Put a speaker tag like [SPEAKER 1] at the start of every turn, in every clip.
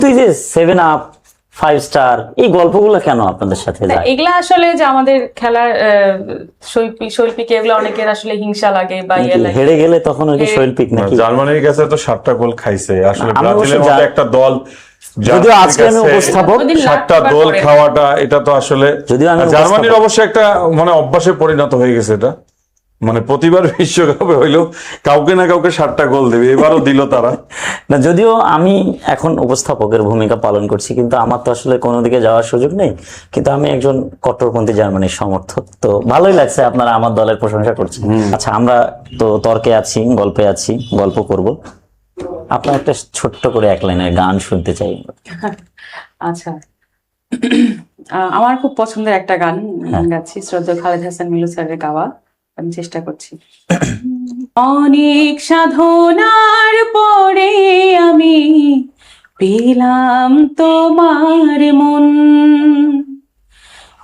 [SPEAKER 1] তুই যে 7 up 5 star এই গল্পগুলো কেন আপনাদের সাথে যায়?
[SPEAKER 2] এগুলা আসলে যে আমাদের খেলার শৈল্পিক এগুলো অনেকের আসলে হিংসা লাগে বা ইয়ে লাগে।
[SPEAKER 1] হেরে গেলে তখন আর কি শৈল্পিক নাকি?
[SPEAKER 3] জার্মানির কাছে তো 7টা গোল খাইছে আসলে,
[SPEAKER 1] আমি অবশ্য
[SPEAKER 3] ব্রাজিলের মতো একটা দল
[SPEAKER 1] যদিও আজকে আমি উপস্থাপক,
[SPEAKER 3] 7টা গোল খাওয়াটা এটা তো আসলে
[SPEAKER 1] যদিও আমি
[SPEAKER 3] জার্মানির অবশ্যই একটা মানে অভ্যাসে পরিণত হয়ে গেছে এটা, মানে প্রতিবার বিশ্বকাপে হইলেও কাউকে না কাউকে 7টা গোল দেবে, এবারও দিল তারা।
[SPEAKER 1] না, যদিও আমি এখন উপস্থাপকের ভূমিকা পালন করছি, কিন্তু আমার তো আসলে কোনো দিকে যাওয়ার সুযোগ নেই। কিন্তু আমি একজন কট্টরপন্থী জার্মানির সমর্থক, তো ভালোই লাগছে আপনারা আমার দলের প্রশংসা করছেন। আচ্ছা, আমরা তো তর্কে আছি, গল্পে আছি, গল্প করব। আপনার একটা ছোট্ট করে 1 লাইনের গান শুনতে চাই।
[SPEAKER 2] আচ্ছা, আমার খুব পছন্দের একটা গান গাচ্ছি, শ্রদ্ধেয় খালেদ হাসান মিলু স্যারের গাওয়া, আমি চেষ্টা করছি। অনেক সাধনার পরে আমি পেলাম তোমার মন,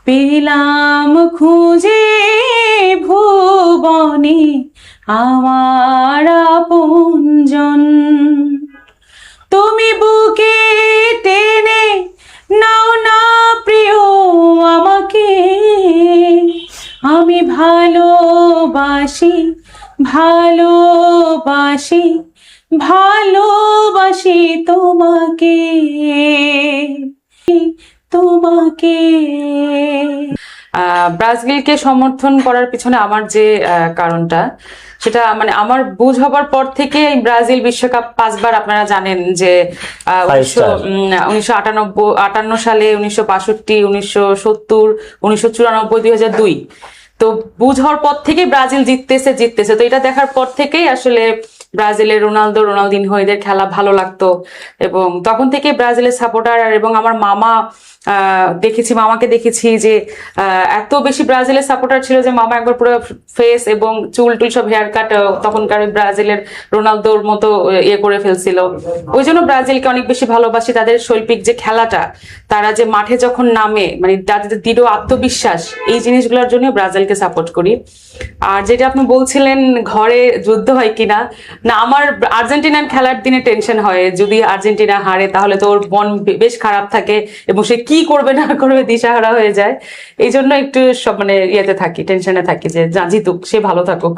[SPEAKER 2] পেলাম খুঁজে ভুবনে আমার আপনজন। তুমি বুকে টেনে নাও না প্রিয় আমাকে, আমি ভালোবাসি ভালোবাসি ভালোবাসি তোমাকে তোমাকে। ব্রাজিলকে সমর্থন করার পিছনে আমার যে কারণটা, সেটা মানে আমার বুঝ হবার পর থেকে ব্রাজিল বিশ্বকাপ 5বার, আপনারা জানেন যে 1958 সালে, 1962, 1970, 1994, 2002। তো বুঝ হওয়ার পর থেকে ব্রাজিল জিততেছে। তো এটা দেখার পর থেকেই আসলে ব্রাজিলের রোনালদিনহো এদের খেলা ভালো লাগতো, এবং তখন থেকে ব্রাজিলের সাপোর্টার। এবং আমার মামাকে দেখেছি যে এত বেশি ব্রাজিলের সাপোর্টার ছিল যে মামা একবার পুরো ফেস এবং চুল টুল সব হেয়ার কাট তখনকার ব্রাজিলের রোনালদোর মতো ইয়ে করে ফেলছিল। ওই জন্য ব্রাজিলকে অনেক বেশি ভালোবাসি। তাদের শৈল্পিক যে খেলাটা, তারা যে মাঠে যখন নামে, মানে তাদের দৃঢ় আত্মবিশ্বাস, এই জিনিসগুলোর জন্য ব্রাজিলকে সাপোর্ট করি। আর যেটা আপনি বলছিলেন ঘরে যুদ্ধ হয় কিনা, না, আমার আর্জেন্টিনার খেলার দিনে টেনশন হয়, যদি আর্জেন্টিনা হারে তাহলে তো ওর মন বেশ খারাপ থাকে এবং সে কি করবে না করবে দিশাহারা হয়ে যায়। এই জন্য একটু সব মানে ইয়েতে থাকি, টেনশনে থাকি যে যা জিতুক, সে ভালো থাকুক।